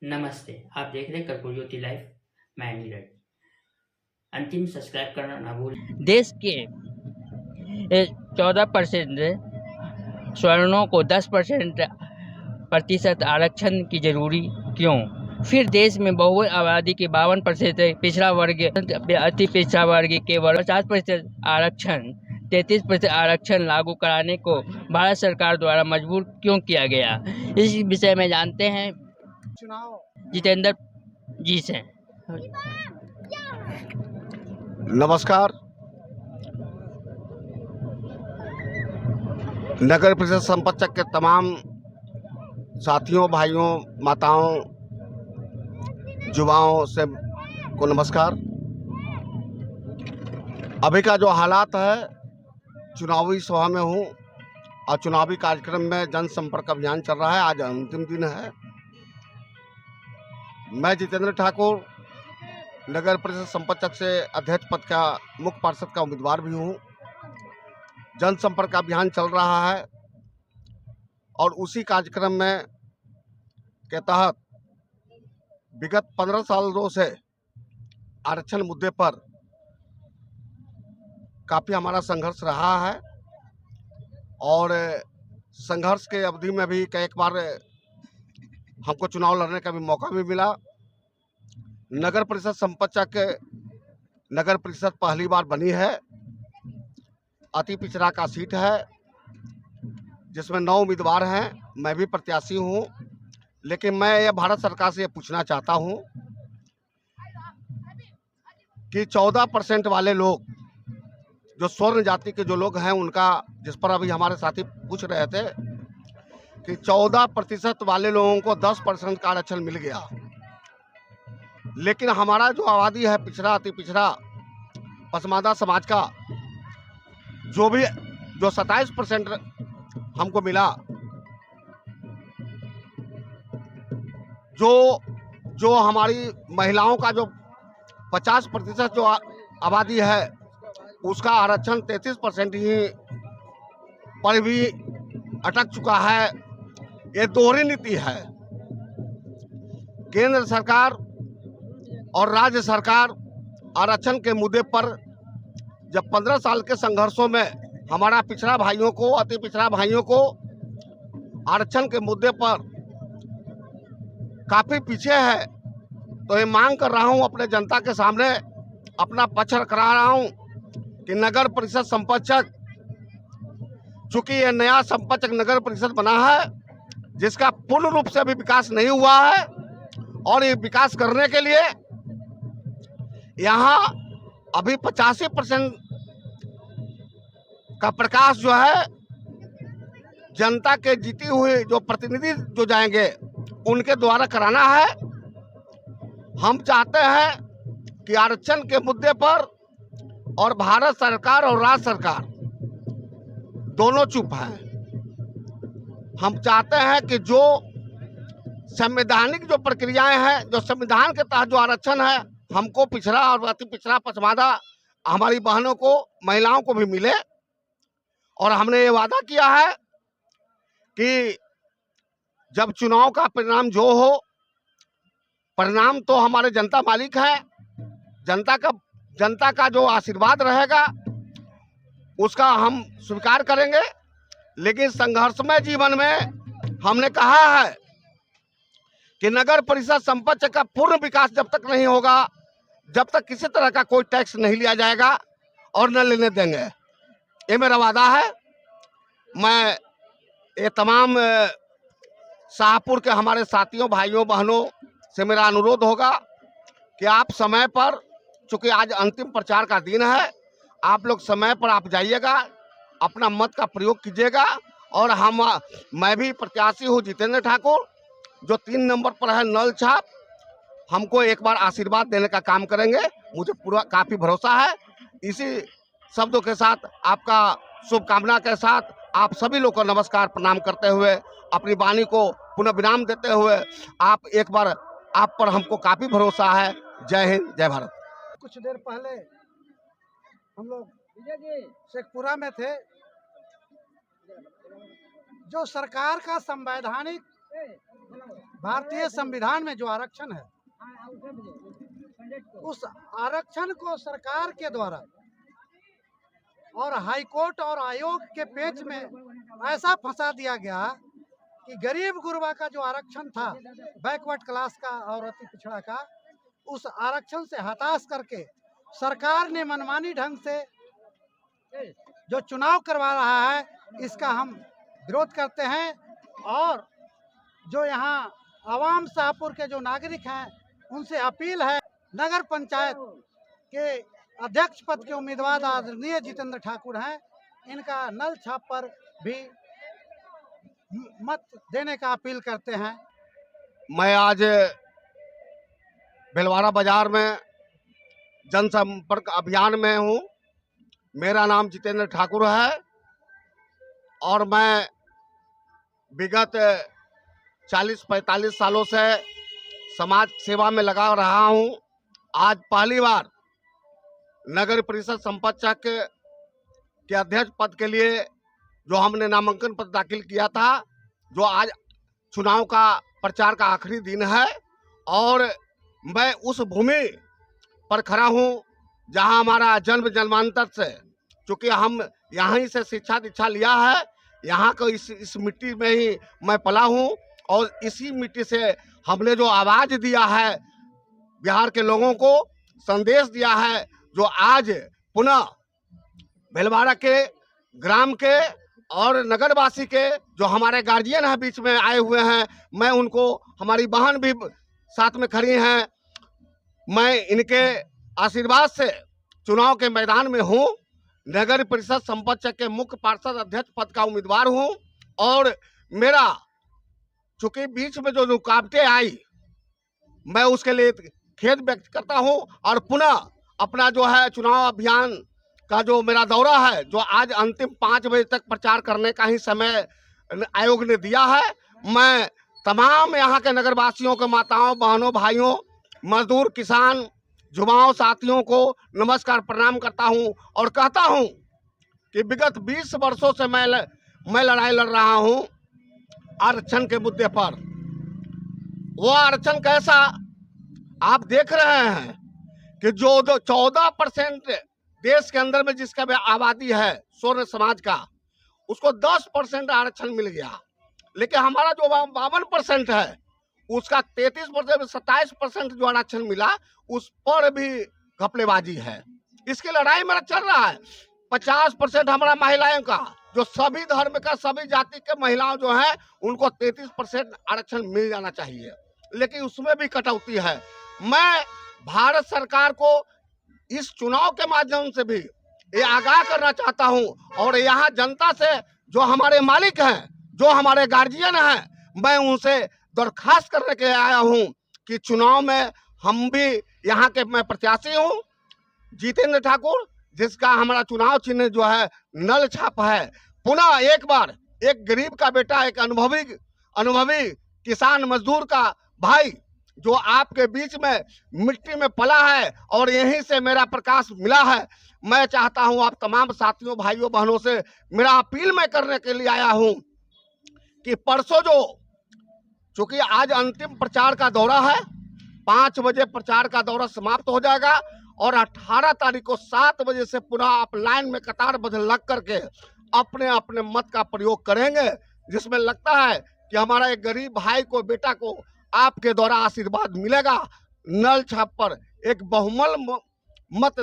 नमस्ते, आप देख रहे हैं कर्पूर ज्योति लाइव। मैं नीरज। अंतिम सब्सक्राइब करना ना भूलें। देश के 14% स्वर्णों को 10% प्रतिशत आरक्षण की जरूरी क्यों? फिर देश में बहु आबादी के 52% पिछड़ा वर्ग, अति पिछड़ा वर्ग केवल 50% आरक्षण, 33% आरक्षण लागू कराने को भारत सरकार द्वारा मजबूर क्यों किया गया? इस विषय में जानते हैं चुनाव जितेंद्र जी से। नमस्कार। नगर परिषद संपतचक के तमाम साथियों, भाइयों, माताओं, युवाओं से को नमस्कार। अभी का जो हालात है, चुनावी सभा में हूँ और चुनावी कार्यक्रम में जनसंपर्क अभियान चल रहा है। आज अंतिम दिन है। मैं जितेंद्र ठाकुर नगर परिषद संपतचक से अध्यक्ष पद का मुख्य पार्षद का उम्मीदवार भी हूँ। जनसंपर्क अभियान चल रहा है और उसी कार्यक्रम में के तहत विगत 15 सालों से आरक्षण मुद्दे पर काफ़ी हमारा संघर्ष रहा है और संघर्ष के अवधि में भी कई बार हमको चुनाव लड़ने का भी मौका भी मिला। नगर परिषद संपतचक नगर परिषद पहली बार बनी है। अति पिछड़ा का सीट है जिसमें 9 उम्मीदवार हैं। मैं भी प्रत्याशी हूँ, लेकिन मैं ये भारत सरकार से ये पूछना चाहता हूँ कि 14% वाले लोग, जो स्वर्ण जाति के जो लोग हैं, उनका, जिस पर अभी हमारे साथी पूछ रहे थे कि 14% वाले लोगों को 10% का आरक्षण मिल गया, लेकिन हमारा जो आबादी है पिछड़ा, अति पिछड़ा, पसमानदा समाज का जो 27% हमको मिला, जो हमारी महिलाओं का जो 50% जो आबादी है, उसका आरक्षण 33% ही पर भी अटक चुका है। ये दोहरी नीति है। केंद्र सरकार और राज्य सरकार आरक्षण के मुद्दे पर जब 15 साल के संघर्षों में हमारा पिछड़ा भाइयों को, अति पिछड़ा भाइयों को आरक्षण के मुद्दे पर काफी पीछे है, तो ये मांग कर रहा हूं अपने जनता के सामने, अपना पक्ष रख रहा हूं कि नगर परिषद संपतचक, चूंकि ये नया संपतचक नगर परिषद बना है जिसका पूर्ण रूप से अभी विकास नहीं हुआ है, और ये विकास करने के लिए यहाँ अभी 85% का प्रकाश जो है जनता के जीती हुई जो प्रतिनिधि जो जाएंगे उनके द्वारा कराना है। हम चाहते हैं कि आरक्षण के मुद्दे पर और भारत सरकार और राज्य सरकार दोनों चुप हैं। हम चाहते हैं कि जो संवैधानिक जो प्रक्रियाएं हैं, जो संविधान के तहत जो आरक्षण है, हमको पिछड़ा और अति पिछड़ा, पसमानदा हमारी बहनों को, महिलाओं को भी मिले। और हमने ये वादा किया है कि जब चुनाव का परिणाम जो हो, परिणाम तो हमारे जनता मालिक है, जनता का जो आशीर्वाद रहेगा उसका हम स्वीकार करेंगे। लेकिन संघर्षमय जीवन में हमने कहा है कि नगर परिषद संपतचक का पूर्ण विकास जब तक नहीं होगा, जब तक किसी तरह का कोई टैक्स नहीं लिया जाएगा और न लेने देंगे। ये मेरा वादा है। मैं ये तमाम शाहपुर के हमारे साथियों, भाइयों, बहनों से मेरा अनुरोध होगा कि आप समय पर, चूंकि आज अंतिम प्रचार का दिन है, आप लोग समय पर आप जाइएगा, अपना मत का प्रयोग कीजिएगा। और मैं भी प्रत्याशी हूँ जितेंद्र ठाकुर, जो 3 नंबर पर है नल छाप। हमको एक बार आशीर्वाद देने का काम करेंगे, मुझे पूरा काफ़ी भरोसा है। इसी शब्दों के साथ, आपका शुभकामना के साथ, आप सभी लोग को नमस्कार प्रणाम करते हुए, अपनी वाणी को पुनः विराम देते हुए, आप एक बार, आप पर हमको काफ़ी भरोसा है। जय हिंद, जय भारत। कुछ देर पहले हम लोग शेखपुरा में थे। जो सरकार का संवैधानिक भारतीय संविधान में जो आरक्षण है, उस आरक्षण को सरकार के द्वारा और हाईकोर्ट और आयोग के पेच में ऐसा फंसा दिया गया कि गरीब गुरबा का जो आरक्षण था, बैकवर्ड क्लास का और अति पिछड़ा का, उस आरक्षण से हताश करके सरकार ने मनमानी ढंग से जो चुनाव करवा रहा है, इसका हम विरोध करते हैं। और जो यहाँ आवाम शाहपुर के जो नागरिक हैं, उनसे अपील है, नगर पंचायत के अध्यक्ष पद के उम्मीदवार आदरणीय जितेंद्र ठाकुर हैं, इनका नल छाप पर भी मत देने का अपील करते हैं। मैं आज भिलवाड़ा बाजार में जनसंपर्क अभियान में हूँ। मेरा नाम जितेंद्र ठाकुर है और मैं विगत 40-45 सालों से समाज सेवा में लगा रहा हूँ। आज पहली बार नगर परिषद संपतचक के अध्यक्ष पद के लिए जो हमने नामांकन पत्र दाखिल किया था, जो आज चुनाव का प्रचार का आखिरी दिन है, और मैं उस भूमि पर खड़ा हूँ जहाँ हमारा जन्म जन्मांतर से, चूँकि हम यहाँ से शिक्षा दीक्षा लिया है, यहाँ को इस मिट्टी में ही मैं पला हूँ और इसी मिट्टी से हमने जो आवाज़ दिया है, बिहार के लोगों को संदेश दिया है, जो आज पुनः भिलवाड़ा के ग्राम के और नगरवासी के जो हमारे गार्जियन हैं बीच में आए हुए हैं, मैं उनको, हमारी बहन भी साथ में खड़ी हैं, मैं इनके आशीर्वाद से चुनाव के मैदान में हूँ। नगर परिषद संपतचक के मुख्य पार्षद अध्यक्ष पद का उम्मीदवार हूँ और मेरा चूंकि बीच में जो रुकावटें आई, मैं उसके लिए खेद व्यक्त करता हूँ और पुनः अपना जो है चुनाव अभियान का जो मेरा दौरा है, जो आज अंतिम 5 बजे तक प्रचार करने का ही समय आयोग ने दिया है, मैं तमाम यहाँ के नगरवासियों के माताओं, बहनों, भाइयों, मजदूर, किसान, युवाओं, साथियों को नमस्कार प्रणाम करता हूँ और कहता हूँ कि विगत 20 वर्षों से मैं लड़ाई लड़ रहा हूँ आरक्षण के मुद्दे पर। वो आरक्षण कैसा, आप देख रहे हैं कि जो 14% देश के अंदर में जिसका भी आबादी है स्वर्ण समाज का, उसको 10% आरक्षण मिल गया, लेकिन हमारा जो 52% है उसका 33%, 27% जो आरक्षण मिला, उस पर भी घपलेबाजी है। इसकी लड़ाई मेरा चल रहा है। 50% हमारा महिलाओं का, जो सभी धर्म का, सभी जाति के महिलाओं जो हैं, उनको 33% आरक्षण मिल जाना चाहिए, लेकिन उसमें भी कटौती है। मैं भारत सरकार को इस चुनाव के माध्यम से भी ये आगाह करना चाहता हूं और यहाँ जनता से, जो हमारे मालिक हैं, जो हमारे गार्जियन हैं, मैं उनसे दरखास्त करने के लिए आया हूं कि चुनाव में हम भी, यहाँ के मैं प्रत्याशी हूं जितेंद्र ठाकुर, जिसका हमारा चुनाव चिन्ह जो है नल छाप है। पुनः एक बार एक गरीब का बेटा, एक अनुभवी किसान मजदूर का भाई, जो आपके बीच में मिट्टी में पला है और यहीं से मेरा प्रकाश मिला है, मैं चाहता हूं आप तमाम साथियों, भाइयों, बहनों से मेरा अपील मैं करने के लिए आया हूं कि परसों जो, चूंकि आज अंतिम प्रचार का दौरा है, 5 बजे प्रचार का दौरा समाप्त हो जाएगा और 18 तारीख को 7 बजे से पुनः आप लाइन में कतारबद्ध लग करके अपने अपने मत का प्रयोग करेंगे, जिसमें लगता है कि हमारा एक गरीब भाई को, बेटा को आपके द्वारा आशीर्वाद मिलेगा। नल छाप पर एक बहुमूल्य मत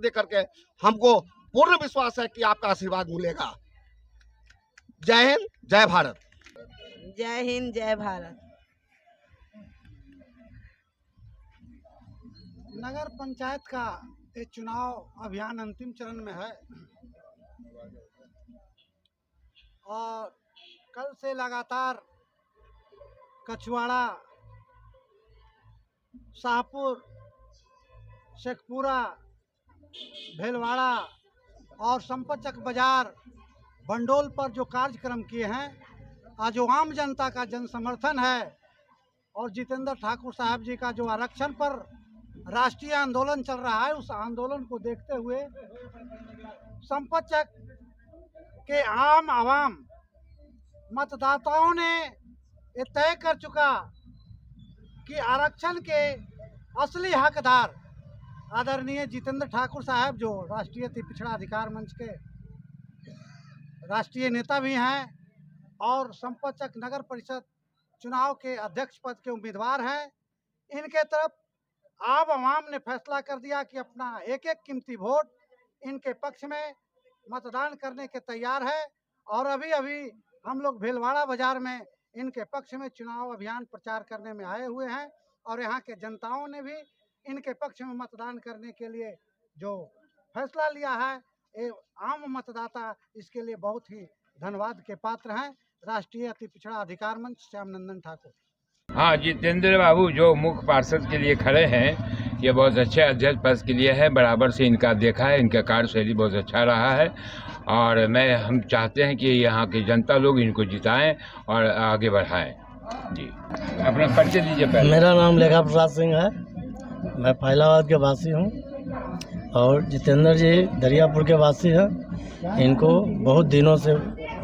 देकर के हमको पूर्ण विश्वास है कि आपका आशीर्वाद मिलेगा। जय हिंद, जय भारत। जय हिंद, जय भारत। नगर पंचायत का ये चुनाव अभियान अंतिम चरण में है और कल से लगातार कछुआड़ा, शाहपुर, शेखपुरा, भिलवाड़ा और संपतचक बाजार, भंडोल पर जो कार्यक्रम किए हैं, आज जो आम जनता का जन समर्थन है और जितेंद्र ठाकुर साहब जी का जो आरक्षण पर राष्ट्रीय आंदोलन चल रहा है, उस आंदोलन को देखते हुए संपतचक के आम आवाम मतदाताओं ने ये तय कर चुका कि आरक्षण के असली हकदार आदरणीय जितेंद्र ठाकुर साहब, जो राष्ट्रीय अति पिछड़ा अधिकार मंच के राष्ट्रीय नेता भी हैं और संपतचक नगर परिषद चुनाव के अध्यक्ष पद के उम्मीदवार हैं, इनके तरफ आवाम ने फैसला कर दिया कि अपना एक एक कीमती वोट इनके पक्ष में मतदान करने के तैयार है। और अभी अभी हम लोग भीलवाड़ा बाजार में इनके पक्ष में चुनाव अभियान प्रचार करने में आए हुए हैं और यहाँ के जनताओं ने भी इनके पक्ष में मतदान करने के लिए जो फैसला लिया है, ये आम मतदाता इसके लिए बहुत ही धन्यवाद के पात्र हैं। राष्ट्रीय अति पिछड़ा अधिकार मंच, श्याम नंदन ठाकुर। हाँ, जितेंद्र बाबू जो मुख्य पार्षद के लिए खड़े हैं, ये बहुत अच्छे अध्यक्ष पद के लिए है। बराबर से इनका देखा है, इनका कार्यशैली बहुत अच्छा रहा है और हम चाहते हैं कि यहाँ की जनता लोग इनको जिताएं और आगे बढ़ाएं। जी, अपना परिचय दीजिए पहले। मेरा नाम लेखा प्रसाद सिंह है, मैं फैलाबाद के वासी हूँ और जितेंद्र जी दरियापुर के वासी हैं। इनको बहुत दिनों से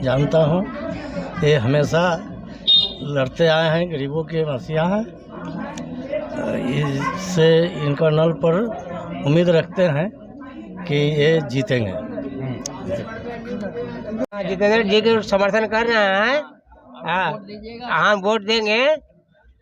जानता हूँ, ये हमेशा लड़ते आए हैं, गरीबों के मसीहा हैं। इससे इनका नल पर उम्मीद रखते हैं कि ये जीतेंगे। जितेंद्र जी के समर्थन कर रहे हैं। हम वोट देंगे।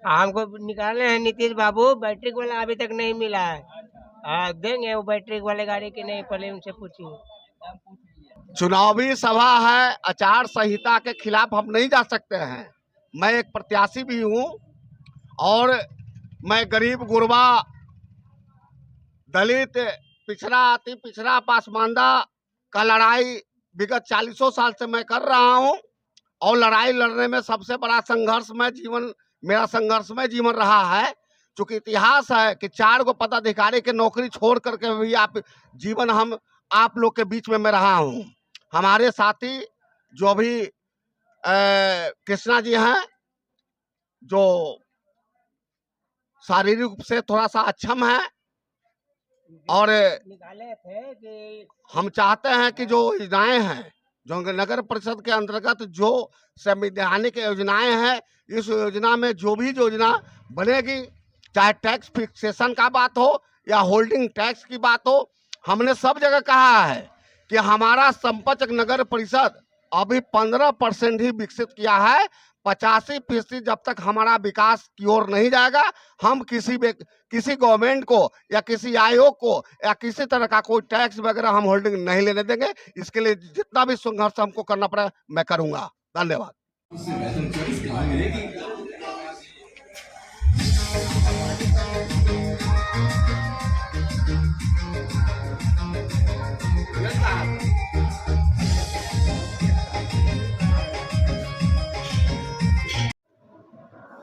हमको निकाले हैं नीतीश बाबू, बैटरी वाला अभी तक नहीं मिला है। देंगे वो बैटरी वाले गाड़ी की, नहीं पहले उनसे पूछिए। चुनावी सभा है, आचार संहिता के खिलाफ हम नहीं जा सकते हैं। मैं एक प्रत्याशी भी हूँ और मैं गरीब गुरबा, दलित, पिछड़ा, अति पिछड़ा, पासमानदा का लड़ाई विगत 40 साल से मैं कर रहा हूँ और लड़ाई लड़ने में सबसे बड़ा संघर्षमय जीवन मेरा संघर्षमय जीवन रहा है। चूँकि इतिहास है कि 4 गो पदाधिकारी के नौकरी छोड़ करके भी हम आप लोग के बीच में मैं रहा हूँ। हमारे साथी जो भी कृष्णा जी हैं, जो शारीरिक रूप से थोड़ा सा अक्षम है और निकाले थे कि हम चाहते हैं कि जो योजनाएं हैं, जो नगर परिषद के अंतर्गत जो संवैधानिक योजनाएं हैं, इस योजना में जो भी योजना बनेगी, चाहे टैक्स फिक्सेशन का बात हो या होल्डिंग टैक्स की बात हो, हमने सब जगह कहा है कि हमारा संपतचक नगर परिषद अभी 15% ही विकसित किया है। 85% जब तक हमारा विकास की ओर नहीं जाएगा, हम किसी गवर्नमेंट को या किसी आयोग को या किसी तरह का कोई टैक्स वगैरह हम होल्डिंग नहीं लेने देंगे। इसके लिए जितना भी संघर्ष हमको करना पड़े मैं करूंगा। धन्यवाद।